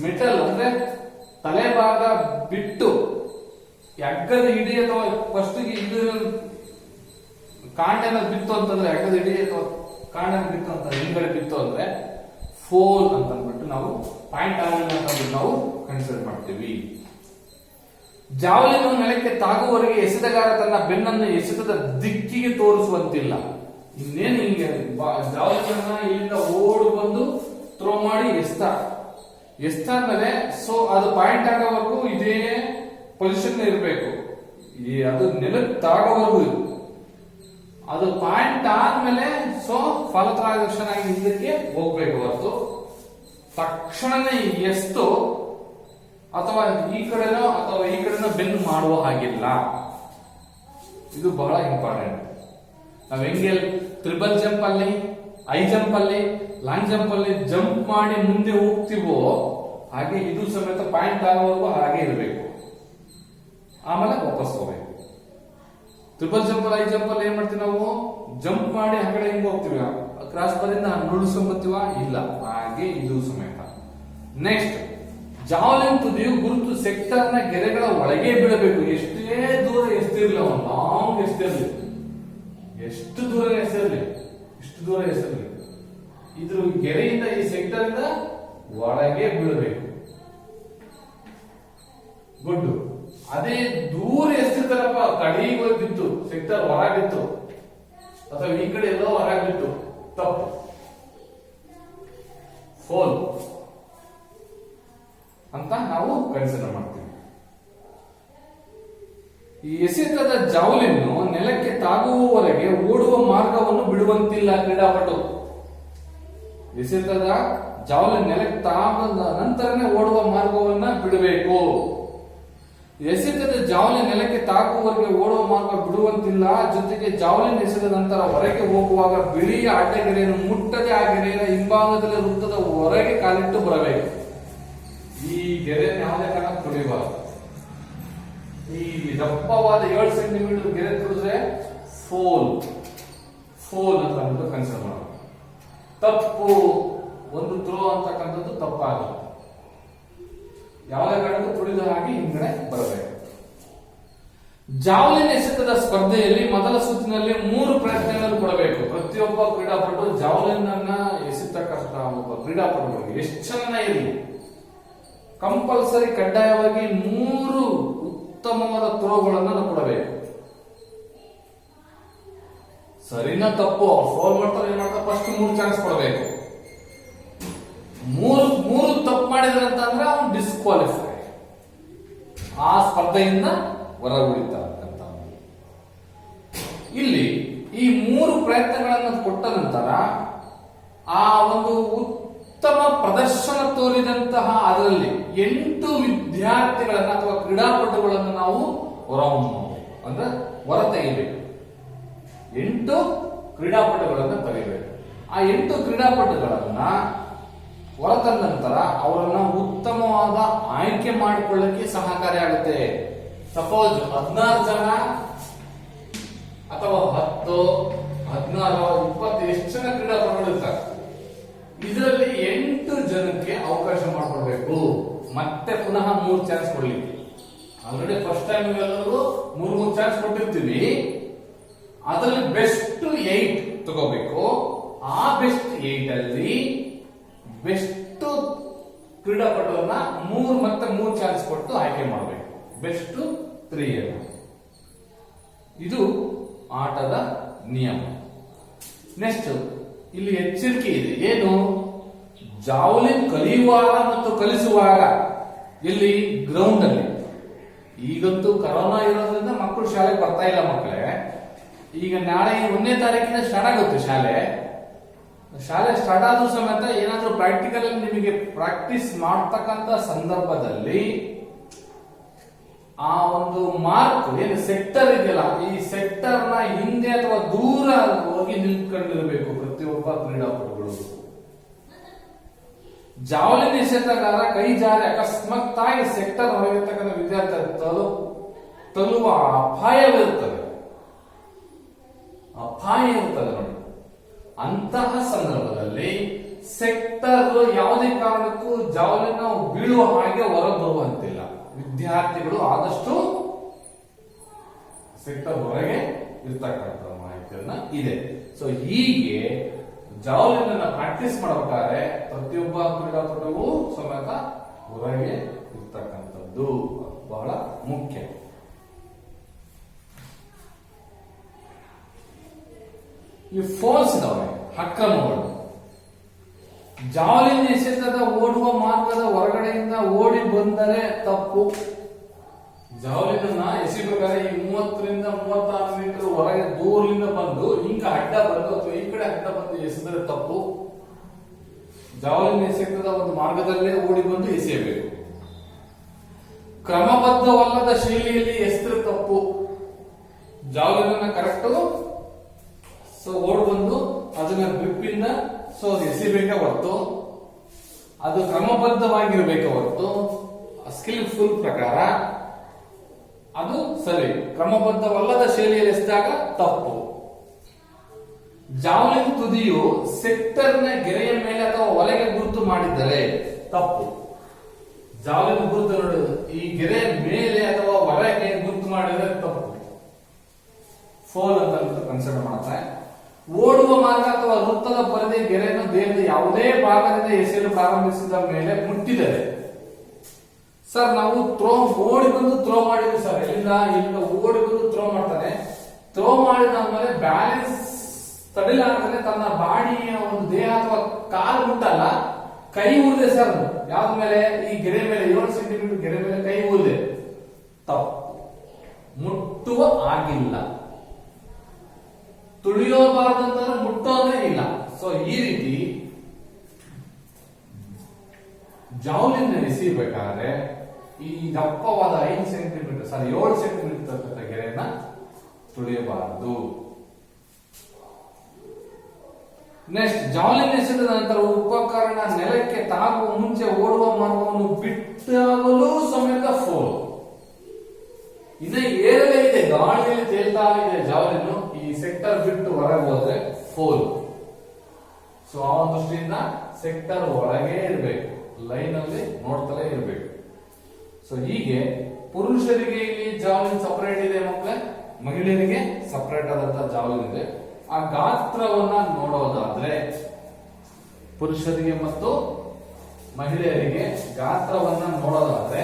ಮೆಟಲ್ ಅಂದ್ರೆ ತಲೆಭಾಗ ಬಿಟ್ಟು ಎಗ್ಗದ ಹಿಡಿ ಅಥವಾ ಫಸ್ಟ್ ಇದು ಕಾಂಡನ ಬಿತ್ತು ಅಂತಂದ್ರೆ ಎಗ್ಗದ ಹಿಡಿ ಅಥವಾ ಕಾಂಡನ ಬಿತ್ತು ಅಂತ ಹಿಂದ್ಗಡೆ ಬಿತ್ತು ಅಂದ್ರೆ ಫೋಲ್ ಅಂತ ಅಂದ್ಬಿಟ್ಟು ನಾವು ಪಾಯಿಂಟ್ ಆಗಲಿಲ್ಲ ಅಂತ ನಾವು ಕನ್ಸಿಡರ್ ಮಾಡ್ತೀವಿ. ಜಾವಲಿನ ನೆಲಕ್ಕೆ ತಾಗುವವರೆಗೆ ಎಸೆತಗಾರ ತನ್ನ ಬೆನ್ನನ್ನು ಎಸೆತದ ದಿಕ್ಕಿಗೆ ತೋರಿಸುವಂತಿಲ್ಲ. ಇನ್ನೇನು ಹಿಂಗೆ ಜಾವಲಿನ ಇಲ್ಲಿಂದ ಓಡಿ ಬಂದು ಥ್ರೋ ಮಾಡಿ ಎಸ್ತಾದ್ಮೇಲೆ ಸೊ ಅದು ಪಾಯಿಂಟ್ ಆಗೋವರೆಗೂ ಇದೇ ಪೊಸಿಷನ್ ಇರಬೇಕು. ಅದು ನೆಲಕ್ಕೆ ತಾಗೋವರೆಗೂ ಅದು ಪಾಯಿಂಟ್ ಆದ್ಮೇಲೆ ಸೊ ಫಲತ್ರಾದರ್ಶನ ಆಗಿ ಹಿಂದಕ್ಕೆ ಹೋಗ್ಬೇಕು ಹೊರತು ತಕ್ಷಣನೇ ಎಷ್ಟು ಅಥವಾ ಈ ಕಡೆನೋ ಅಥವಾ ಈ ಕಡೆನೋ ಬೆನ್ನು ಮಾಡುವ ಹಾಗಿಲ್ಲ. ಇದು ಬಹಳ ಇಂಪಾರ್ಟೆಂಟ್. ನಾವ್ ಹೆಂಗೆ ಟ್ರಿಬಲ್ ಜಂಪ್ ಅಲ್ಲಿ, ಹೈ ಜಂಪ್ ಅಲ್ಲಿ, ಲಾಂಗ್ ಜಂಪ್ ಅಲ್ಲಿ ಜಂಪ್ ಮಾಡಿ ಮುಂದೆ ಹೋಗ್ತೀವೋ ಹಾಗೆ ಇದು ಸಮೇತ ಪಾಯಿಂಟ್ ಆಗೋವರೆಗೂ ಹಾಗೆ ಇರಬೇಕು. ಆಮೇಲೆ ವಾಪಸ್ ಹೋಗ್ಬೇಕು. ಟ್ರಿಬಲ್ ಜಂಪ್ ಅಲ್ಲಿ, ಹೈ ಜಂಪ್ ಅಲ್ಲಿ ಏನ್ ಮಾಡ್ತೀವಿ ನಾವು ಜಂಪ್ ಮಾಡಿ ಆ ಕಡೆ ಹಿಂಗ್ ಹೋಗ್ತೀವಿ, ಕ್ರಾಸ್ ಬರಿಂದ ನುಡಿಸ್ಕೊಂಬತ್ತೀವ ಇಲ್ಲ, ಹಾಗೆ ಇದು ಸಮೇತ. ನೆಕ್ಸ್ಟ್, ಜಾವಲಿನ್ ತುದಿಯು ಗುರುತು ಸೆಕ್ಟರ್ ನ ಗೆರೆಗಳ ಒಳಗೆ ಬೀಳಬೇಕು. ಎಷ್ಟೇ ದೂರ ಎಸ್ತಿರ್ಲಿ, ಅವನು ಲಾಂಗ್ ಎಸ್ತಿರ್ಲಿ, ಎಷ್ಟು ದೂರ ಎಸೆರ್ಲಿ, ಇಷ್ಟು ದೂರ ಎಸೆರ್ಲಿ, ಇದ್ರ ಗೆರೆಯಿಂದ ಈ ಸೆಕ್ಟರ್ ಇಂದ ಒಳಗೆ ಬೀಳಬೇಕು. ಗುಡ್. ಅದೇ ದೂರ ಎಸ್ತಿರ್ತಾರಪ್ಪ, ಕಡೆಗೆ ಹೋಗಿ ಬಿತ್ತು, ಸೆಕ್ಟರ್ ಹೊರಗಿತ್ತು ಅಥವಾ ಈ ಕಡೆ ಎಲ್ಲೋ ಹೊರಗಿತ್ತು, ತಪ್ಪು, ಫೋಲ್ ಅಂತ ನಾವು ಕನ್ಸಿಡರ್ ಮಾಡ್ತೀವಿ. ಈ ಎಸೆತದ ಜಾವಲಿನ್ನು ನೆಲಕ್ಕೆ ತಾಗುವವರೆಗೆ ಓಡುವ ಮಾರ್ಗವನ್ನು ಬಿಡುವಂತಿಲ್ಲ ಕ್ರೀಡಾಪಟು. ಎಸೆತದ ಜಾವಲಿನ್ ನೆಲಕ್ಕೆ ತಾಗದ ನಂತರನೇ ಓಡುವ ಮಾರ್ಗವನ್ನ ಬಿಡಬೇಕು. ಎಸೆತದ ಜಾವಲಿನ್ ನೆಲಕ್ಕೆ ತಾಗುವವರೆಗೆ ಓಡುವ ಮಾರ್ಗ ಬಿಡುವಂತಿಲ್ಲ. ಜೊತೆಗೆ ಜಾವಲಿನ್ ಎಸೆದ ನಂತರ ಹೊರಗೆ ಹೋಗುವಾಗ ಬಿಳಿಯ ಅಡ್ಡಗೆರೆಯನ್ನು ಮುಟ್ಟದೆ ಆ ಗೆರೆಯ ಹಿಂಭಾಗದಲ್ಲಿ ವೃತ್ತದ ಹೊರಗೆ ಕಾಲಿಟ್ಟು ಬರಬೇಕು. ಈ ಗೆರೆಯನ್ನು ಯಾವುದೇ ಕಾರಣ ತುಳಿಬಾರದು. ಈ ದಪ್ಪವಾದ 7 ಸೆಂಟಿಮೀಟರ್ ಗೆರೆ ತುಳಿದ್ರೆ ಫೋಲ್ ಅಂತ ಅಂದ್ಬಿಟ್ಟು ಕನ್ಸಿಡರ್ ಮಾಡೋದು. ತಪ್ಪು, ಒಂದು ಥ್ರೋ ಅಂತಕ್ಕಂಥದ್ದು ತಪ್ಪಾಗುತ್ತೆ. ಯಾವುದೇ ಕಾರಣಕ್ಕೂ ತುಳಿದ ಹಾಗೆ ಹಿಂಗಡೆ ಬರಬೇಕು. ಜಾವಲಿನ್ ಎಸೆತದ ಸ್ಪರ್ಧೆಯಲ್ಲಿ ಮೊದಲ ಸುತ್ತಿನಲ್ಲಿ 3 ಪ್ರಯತ್ನಗಳನ್ನು ಕೊಡಬೇಕು. ಪ್ರತಿಯೊಬ್ಬ ಕ್ರೀಡಾಪಟು ಜಾವಲಿನ್ ಅನ್ನ ಎಸೆತಕ್ಕಂಥ ಒಬ್ಬ ಕ್ರೀಡಾಪಟುಗಳಿಗೆ ಎಷ್ಟು ಚೆನ್ನಾಗಿ ಇರಲಿ, ಕಂಪಲ್ಸರಿ ಕಡ್ಡಾಯವಾಗಿ 3 ಉತ್ತಮವಾದ ಥ್ರೋಗಳನ್ನು ನಾವು ಕೊಡಬೇಕು. ಸರಿನಾ ತಪ್ಪು, ಅವ್ರು ಫೋಲ್ ಮಾಡ್ತಾರೆ, ಏನ್ ಮಾಡ್ತಾರೆ, ಫಸ್ಟ್ 3 ಚಾನ್ಸ್ ಕೊಡಬೇಕು. ಮೂರು ತಪ್ಪು ಮಾಡಿದ್ರೆ ಅಂತಂದ್ರೆ ಅವ್ನು ಡಿಸ್ಕ್ವಾಲಿಫೈ, ಆ ಸ್ಪರ್ಧೆಯಿಂದ ಹೊರಗುಳಿತಾರಂತ. ಇಲ್ಲಿ ಈ 3 ಪ್ರಯತ್ನಗಳನ್ನು ಕೊಟ್ಟ ನಂತರ ಆ ಒಂದು ಉತ್ತಮ ಪ್ರದರ್ಶನ ತೋರಿದಂತಹ ಅದರಲ್ಲಿ 8 ವಿದ್ಯಾರ್ಥಿಗಳನ್ನ ಅಥವಾ ಕ್ರೀಡಾಪಟುಗಳನ್ನು ನಾವು ಅಂದ್ರೆ ಹೊರ ತೆಗಿಬೇಕು. 8 ಕ್ರೀಡಾಪಟುಗಳನ್ನ ತೆಗಿಬೇಕು. ಆ 8 ಕ್ರೀಡಾಪಟುಗಳನ್ನ ಹೊರತಂದ ನಂತರ ಅವರನ್ನ ಉತ್ತಮವಾದ ಆಯ್ಕೆ ಮಾಡಿಕೊಳ್ಳಕ್ಕೆ ಸಹಕಾರಿಯಾಗುತ್ತೆ. ಸಪೋಸ್ 16 ಜನ ಅಥವಾ 10, 16, 20 ಎಷ್ಟು ಜನ ಕ್ರೀಡಾಪಟುಗಳು ಇರ್ತಾರೆ, ಇದರಲ್ಲಿ 8 ಜನಕ್ಕೆ ಅವಕಾಶ ಮಾಡಿಕೊಡ್ಬೇಕು. ಮತ್ತೆ ಪುನಃ 3 ಚಾನ್ಸ್ ಕೊಡ್ಲಿಕ್ಕೆ. ಆಲ್ರೆಡಿ ಫಸ್ಟ್ ಟೈಮ್ ಎಲ್ಲರೂ 3 ಚಾನ್ಸ್ ಕೊಟ್ಟಿರ್ತೀವಿ. ಅದರಲ್ಲಿ ಬೆಸ್ಟ್ 8 ತಗೋಬೇಕು. ಆ ಬೆಸ್ಟ್ 8 ಅಲ್ಲಿ ಬೆಸ್ಟ್ ಕ್ರೀಡಾಪಟುವನ್ನ 3 ಚಾನ್ಸ್ ಕೊಟ್ಟು ಆಯ್ಕೆ ಮಾಡಬೇಕು. ಬೆಸ್ಟ್ 3 ಇದು ಆಟದ ನಿಯಮ. ನೆಕ್ಸ್ಟ್, ಇಲ್ಲಿ ಎಚ್ಚರಿಕೆ ಇದೆ. ಏನು? ಜಾವಲಿನ್ ಕಲಿಯುವಾಗ ಮತ್ತು ಕಲಿಸುವಾಗ ಇಲ್ಲಿ ಗ್ರೌಂಡ್ ಅಲ್ಲಿ, ಈಗಂತೂ ಕರೋನಾ ಇರೋದ್ರಿಂದ ಮಕ್ಕಳು ಶಾಲೆಗೆ ಬರ್ತಾ ಇಲ್ಲ. ಮಕ್ಕಳೇ ಈಗ ನಾಳೆ 1ನೇ ತಾರೀಕಿನ ಸ್ಟಾರ್ಟ್ ಆಗುತ್ತೆ ಶಾಲೆ ಸ್ಟಾರ್ಟ್ ಆದ್ರೂ ಸಮೇತ ಏನಾದ್ರೂ ಪ್ರಾಕ್ಟಿಕಲ್ ನಿಮಗೆ ಪ್ರಾಕ್ಟೀಸ್ ಮಾಡ್ತಕ್ಕಂತ ಸಂದರ್ಭದಲ್ಲಿ ಆ ಒಂದು ಮಾರ್ಕ್ ಏನು ಸೆಕ್ಟರ್ ಇದೆಯಲ್ಲ, ಈ ಸೆಕ್ಟರ್ ನ ಹಿಂದೆ ಅಥವಾ ದೂರ ಹೋಗಿ ನಿಂತ್ಕೊಂಡಿರಬೇಕು ಪ್ರತಿಯೊಬ್ಬ ಕ್ರೀಡಾಪಟುಗಳು. ಜಾವಲಿನ್ ಎಸೆತಗಾರ ಕೈ ಜಾರಿ ಅಕಸ್ಮಾತ್ತಾಗಿ ಸೆಕ್ಟರ್ ಹೊರಗಿರ್ತಕ್ಕಂಥ ವಿದ್ಯಾರ್ಥಿ ತಲುವ ಅಪಾಯವಿರುತ್ತದೆ ನೋಡಿ. ಅಂತಹ ಸಂದರ್ಭದಲ್ಲಿ ಸೆಕ್ಟರ್ ಯಾವುದೇ ಕಾರಣಕ್ಕೂ ಜಾವಲಿನ್ ನಾವು ಬೀಳುವ ಹಾಗೆ ಹೊರ ಬರುವಂತಿಲ್ಲ. ವಿದ್ಯಾರ್ಥಿಗಳು ಆದಷ್ಟು ಸೆಕ್ಟರ್ ಹೊರಗೆ ಇರ್ತಕ್ಕಂಥ ಮಾಹಿತಿಯನ್ನ ಇದೆ. ಸೊ ಹೀಗೆ ಜಾವಲಿನ್ ಅನ್ನ ಪ್ರಾಕ್ಟೀಸ್ ಮಾಡಬೇಕಾದ್ರೆ ಪ್ರತಿಯೊಬ್ಬ ಕ್ರೀಡಾಪಟುವು ಸಮೇತ ಹೊರಗೆ ಇರ್ತಕ್ಕಂಥದ್ದು ಬಹಳ ಮುಖ್ಯ. ಈ ಫಾಲ್ಸ್ ಇದಾವೆ, ಅಕ್ರಮಗಳು. ಜಾವಲಿನ್ ಎಸೆತದ ಓಡುವ ಮಾರ್ಗದ ಹೊರಗಡೆಯಿಂದ ಓಡಿ ಬಂದರೆ ತಪ್ಪು. ಜಾವಲಿನ್ ಅನ್ನ ಎಸಿಬೇಕಾದ್ರೆ ಈ 30ರಿಂದ 36 ಮೀಟರ್ ಹೊರಗೆ ದೂರದಿಂದ ಬಂದು ಹಿಂಗ ಅಡ್ಡ ಬಂದು ಅಥವಾ ಈ ಕಡೆ ಅಡ್ಡ ಬಂದು ಎಸೆದರೆ ತಪ್ಪು. ಜಾವಲಿನ್ ಎಸೆತದ ಒಂದು ಮಾರ್ಗದಲ್ಲೇ ಓಡಿ ಬಂದು ಎಸೆಯಬೇಕು. ಕ್ರಮಬದ್ಧವಲ್ಲದ ಶೈಲಿಯಲ್ಲಿ ಎಸೆದರೆ ತಪ್ಪು. ಜಾವಲಿನ್ ಅನ್ನ ಕರೆಕ್ಟ್ ಸೊ ಓಡ್ ಬಂದು ಅದನ್ನ ಗ್ರಿಪ್ ಇಂದ ಸೊ ಎಸಿಬೇಕೆ ಹೊರತು ಅದು ಕ್ರಮಬದ್ಧವಾಗಿರ್ಬೇಕೆ ಹೊರತು ಸ್ಕಿಲ್ಫುಲ್ ಪ್ರಕಾರ ಅದು ಸರಿ. ಕ್ರಮಬದ್ಧವಲ್ಲದ ಶೈಲಿಯಲ್ಲಿ ಎಸೆದಾಗ ತಪ್ಪು. ಜಾವಲಿನ್ ತುದಿಯು ಸೆಕ್ಟರ್ನ ಗೆರೆಯ ಮೇಲೆ ಅಥವಾ ಒಳಗೆ ಗುರುತು ಮಾಡಿದ್ದರೆ ತಪ್ಪು. ಜಾವಲಿನ್ ಗುರುತು ನೋಡಿ, ಈ ಗೆರೆಯ ಮೇಲೆ ಅಥವಾ ಒಳಗೆ ಗುರುತು ಮಾಡಿದರೆ ತಪ್ಪು. ಫೌಲ್ ಅಂತ ಕನ್ಸಿಡರ್ ಮಾಡ್ತಾರೆ. ಓಡುವ ಮಾರ್ಗ ಅಥವಾ ವೃತ್ತದ ಪರದೆ ಗೆರೆಯನ್ನು ದೇಹದ ಯಾವುದೇ ಭಾಗದಿಂದ ಎಸೆಯಲು ಪ್ರಾರಂಭಿಸಿದ ಮೇಲೆ ಮುಟ್ಟಿದರೆ, ಸರ್ ನಾವು ಓಡಿ ಬಂದು ಥ್ರೋ ಮಾಡಿದ್ವಿ ಸರ್, ಇಲ್ಲಿಂದ ಓಡಿ ಬಂದು ಥ್ರೋ ಮಾಡ್ತಾನೆ. ಥ್ರೋ ಮಾಡಿದಾದ್ಮೇಲೆ ಬ್ಯಾಲೆನ್ಸ್ ತಡಿಲಾಗದೆ ತನ್ನ ಬಾಡಿಯ ಒಂದು ದೇಹ ಅಥವಾ ಕಾಲು ಮುಟ್ಟಲ್ಲ, ಕೈ ಊರಿದೆ ಸರ್. ಯಾವ್ದ ಮೇಲೆ? ಈ ಗೆರೆ ಮೇಲೆ 7 ಸೆಂಟಿಮೀಟರ್ ಗೆರೆ ಮೇಲೆ ಕೈ ಊರಿದೆ, ತಪ್ಪು. ಮುಟ್ಟುವ ಆಗಿಲ್ಲ. ತುಳಿಯೋಬಾರ್ದಂತಂದ್ರೆ ಮುಟ್ಟೋದೇ ಇಲ್ಲ. ಸೊ ಈ ರೀತಿ ಜಾವಲಿನ್ ಎಸೆಯಬೇಕಾದ್ರೆ ಈ ದಪ್ಪವಾದ 5 ಸೆಂಟಿಮೀಟರ್ 7 ಸೆಂಟಿಮೀಟರ್ ಗೆರೆಯನ್ನ ತುಳಿಯಬಾರದು. ನೆಕ್ಸ್ಟ್, ಜಾವಲಿನ್ ಎಸೆದ ನಂತರ ಉಪಕರಣ ನೆಲಕ್ಕೆ ತಾಗುವ ಮುಂಚೆ ಓಡುವ ಮಾರ್ಗವನ್ನು ಬಿಟ್ಟಾಗಲೂ ಸಮೇತ ಫೌಲ್. ಇನ್ನ ಏರಲೇ ಇದೆ, ಗಾಳಿಯಲ್ಲಿ ತೇಲ್ತಾ ಇದೆ ಜಾವಲಿನ್, ಈ ಸೆಕ್ಟರ್ ಬಿಟ್ಟು ಹೊರಗೆ ಹೋದ್ರೆ ಫೌಲ್. ಸೊ ಆ ದೃಷ್ಟಿಯಿಂದ ಸೆಕ್ಟರ್ ಒಳಗೆ ಇರಬೇಕು, ಲೈನ್ ಅಲ್ಲಿ ನೋಡ್ತಲೇ ಇರಬೇಕು. ಸೊ ಹೀಗೆ ಪುರುಷರಿಗೆ ಇಲ್ಲಿ ಜಾವಲಿನ್ ಸಪರೇಟ್ ಇದೆ ಮಕ್ಕಳೇ, ಮಹಿಳೆಯರಿಗೆ ಸಪರೇಟ್ ಆದಂತಹ ಜಾವಲಿನ್ ಇದೆ. ಆ ಗಾತ್ರವನ್ನ ನೋಡೋದಾದ್ರೆ ಪುರುಷರಿಗೆ ಮತ್ತು ಮಹಿಳೆಯರಿಗೆ ಗಾತ್ರವನ್ನ ನೋಡೋದಾದ್ರೆ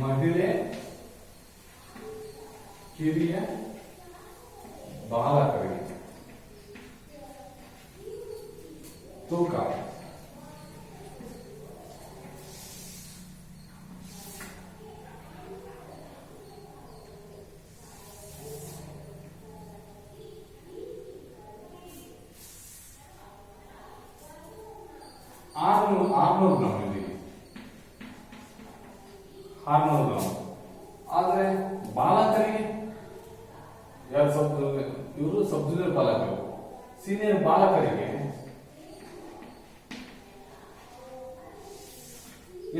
ಮಹಿಳೆ ಕಿರಿಯ ಬಾಲಕರಿಗೆ ತೂಕ 600 ಗ್ರಾಮ್ ಇದೆ, 600 ಗ್ರಾಮ್. ಆದ್ರೆ ಬಾಲಕರಿಗೆ ಇವರು ಸಬ್ ಜೂನಿಯರ್ ಬಾಲಕರು, ಸೀನಿಯರ್ ಬಾಲಕರಿಗೆ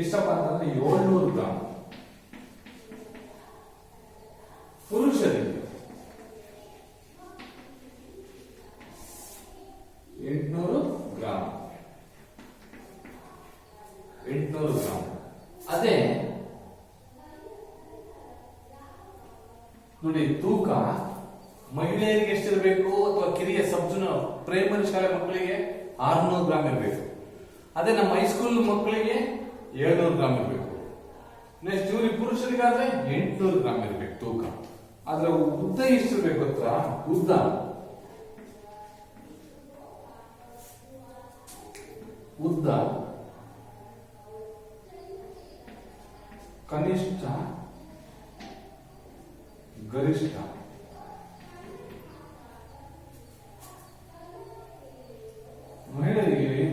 ಎಷ್ಟಪ್ಪ ಅಂತಂದ್ರೆ 700 ಗ್ರಾಮ್. ಪುರುಷರಿಗೆ 800 ಗ್ರಾಮ್. 800 ಗ್ರಾಮ್. ಅದೇ ನೋಡಿ, ತೂಕ ಮಹಿಳೆಯರಿಗೆ ಎಷ್ಟಿರಬೇಕು ಅಥವಾ ಕಿರಿಯ ಸಬ್ ಜೂನಿಯರ್ ಪ್ರೈಮರಿ ಶಾಲೆ ಮಕ್ಕಳಿಗೆ 600 ಗ್ರಾಮ್ ಇರಬೇಕು. ಅದೇ ನಮ್ಮ ಹೈಸ್ಕೂಲ್ ಮಕ್ಕಳಿಗೆ 700 ಗ್ರಾಮ್ ಇರಬೇಕು. ನೆಕ್ಸ್ಟ್ ಇವ್ರಿಗೆ ಪುರುಷರಿಗಾದ್ರೆ 800 ಗ್ರಾಮ್ ಇರಬೇಕು ತೂಕ. ಆದ್ರೆ ಉದ್ದ ಎಷ್ಟಿರ್ಬೇಕು ಗೊತ್ತಾ? ಉದ್ದ ಕನಿಷ್ಠ ಗರಿಷ್ಠ ಮಹಿಳೆಯರಿಗೆ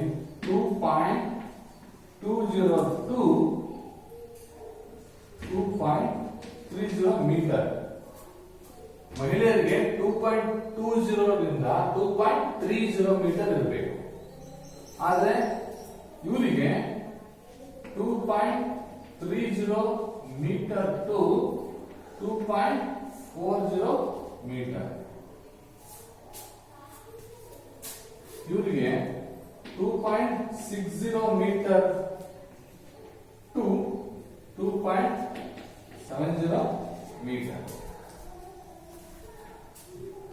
2.202 2.30 ಮೀಟರ್. ಮಹಿಳೆಯರಿಗೆ 2.20 ರಿಂದ 2.30 ಮೀಟರ್ ಇರಬೇಕು. ಆದ್ರೆ ಇವರಿಗೆ 2.30 ಮೀಟರ್ ಟು 2.40 ಮೀಟರ್. ಇವರಿಗೆ 2.60 ಮೀಟರ್ ಟು 2.70 ಮೀಟರ್.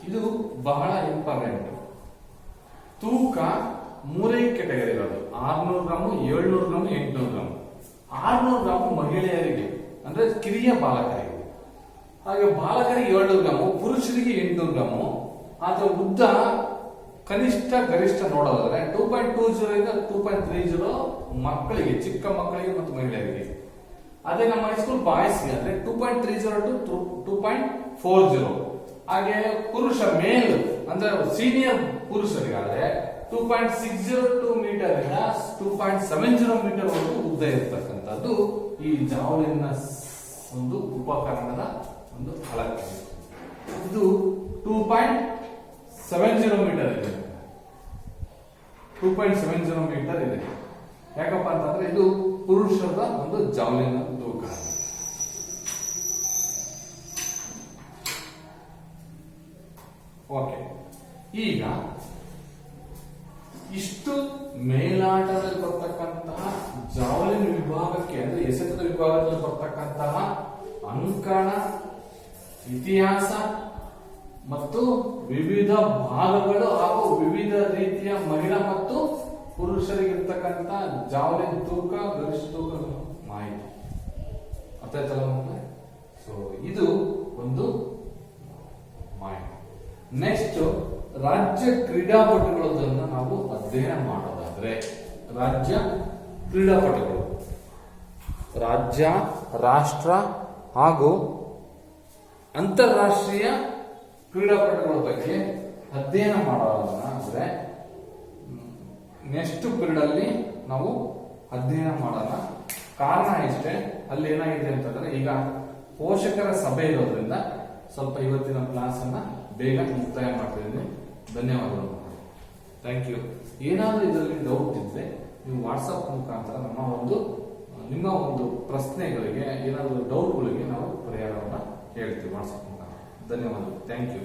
ಇದು ಬಹಳ ಇಂಪಾರ್ಟೆಂಟ್. ತೂಕ ಮೂರೇ ಕೆಟಗರಿಗಳು, 600 ಗ್ರಾಮ್, 700 ಗ್ರಾಮ್, 800 ಗ್ರಾಮ್. 600 ಗ್ರಾಮ್ ಮಹಿಳೆಯರಿಗೆ ಅಂದ್ರೆ ಕಿರಿಯ ಬಾಲಕರಿಗೆ, ಹಾಗೆ ಬಾಲಕರಿಗೆ 700 ಗ್ರಾಮ್, ಪುರುಷರಿಗೆ 800 ಗ್ರಾಮ್. ಆದ್ರೆ ಉದ್ದ ಕನಿಷ್ಠ ಗರಿಷ್ಠ ನೋಡೋದಾದ್ರೆ 2.20 ಇಂದ 2.30 ಮಕ್ಕಳಿಗೆ, ಚಿಕ್ಕ ಮಕ್ಕಳಿಗೆ ಮತ್ತು ಮಹಿಳೆಯರಿಗೆ. ಅದೇ ನಮ್ಮ ಹೈಸ್ಕೂಲ್ ಬಾಯ್ಸ್ಗೆ ಅಂದ್ರೆ 2.30 ಟು 2.40. ಹಾಗೆ ಪುರುಷ ಮೇಲ್ ಅಂದ್ರೆ ಸೀನಿಯರ್ ಪುರುಷರಿಗಾದ್ರೆ 2.62 ಮೀಟರ್ ಇಂದ 2.70 ಮೀಟರ್ ವರೆಗೂ ಉದ್ದ ಇರತಕ್ಕಂಥದ್ದು ಈ ಜಾವಲಿನ್ ಒಂದು ಉಪಕರಣದ ಒಂದು ಅಳತೆ. ಇದು 2.70 ಮೀಟರ್ ಇದೆ. 2.70 ಮೀಟರ್ ಇದೆ. ಯಾಕಪ್ಪ ಅಂತಂದ್ರೆ ಇದು ಪುರುಷರ ಒಂದು ಜಾವಲಿನ್ ತೂಕ. ಓಕೆ, ಈಗ ಇಷ್ಟು ಮೇಲಾಟದಲ್ಲಿ ಬರ್ತಕ್ಕಂತಹ ಜಾವಲಿನ್ ವಿಭಾಗಕ್ಕೆ ಅಂದ್ರೆ ಎಸೆತದ ವಿಭಾಗದಲ್ಲಿ ಬರ್ತಕ್ಕಂತಹ ಅಂಕಣ, ಇತಿಹಾಸ ಮತ್ತು ವಿವಿಧ ಭಾಗಗಳು ಹಾಗೂ ವಿವಿಧ ರೀತಿಯ ಮಹಿಳಾ ಮತ್ತು ಪುರುಷರಿಗಿರ್ತಕ್ಕಂಥ ಜಾವಲಿನ್ ತೂಕ, ಗರಿಷ್ಠ ತೂಕ ಮಾಹಿತಿ ಅರ್ಥ ಆಯ್ತಲ್ಲ ಮಕ್ಕಳೇ? ಸೊ ಇದು ಒಂದು ಮಾಹಿತಿ. ನೆಕ್ಸ್ಟ್, ರಾಜ್ಯ ಕ್ರೀಡಾಪಟುಗಳನ್ನ ನಾವು ಅಧ್ಯಯನ ಮಾಡೋದಾದ್ರೆ, ರಾಜ್ಯ ಕ್ರೀಡಾಪಟುಗಳು ರಾಜ್ಯ, ರಾಷ್ಟ್ರ ಹಾಗೂ ಅಂತಾರಾಷ್ಟ್ರೀಯ ಕ್ರೀಡಾಪಟುಗಳ ಬಗ್ಗೆ ಅಧ್ಯಯನ ಮಾಡೋದಾದ್ರೆ ನೆಕ್ಸ್ಟ್ ಪೀರಿಯಡ್ ಅಲ್ಲಿ ನಾವು ಅಧ್ಯಯನ ಮಾಡೋಣ. ಕಾರಣ ಇಷ್ಟೇ, ಅಲ್ಲಿ ಏನಾಗಿದೆ ಅಂತಂದ್ರೆ ಈಗ ಪೋಷಕರ ಸಭೆ ಇರೋದ್ರಿಂದ ಸ್ವಲ್ಪ ಇವತ್ತಿನ ಕ್ಲಾಸ್ ಅನ್ನ ಬೇಗ ಮುಕ್ತಾಯ ಮಾಡ್ತಿದ್ದೀನಿ. ಧನ್ಯವಾದಗಳು. Thank you. ಏನಾದರೂ ಇದರಲ್ಲಿ ಡೌಟ್ ಇದ್ರೆ ನೀವು ವಾಟ್ಸಪ್ ಮುಖಾಂತರ ನಿಮ್ಮ ಒಂದು ಪ್ರಶ್ನೆಗಳಿಗೆ, ಏನಾದರೂ ಡೌಟ್ಗಳಿಗೆ ನಾವು ಪರಿಹಾರವನ್ನು ಹೇಳ್ತೀವಿ ವಾಟ್ಸಪ್ ಮುಖಾಂತರ. ಧನ್ಯವಾದಗಳು. Thank you.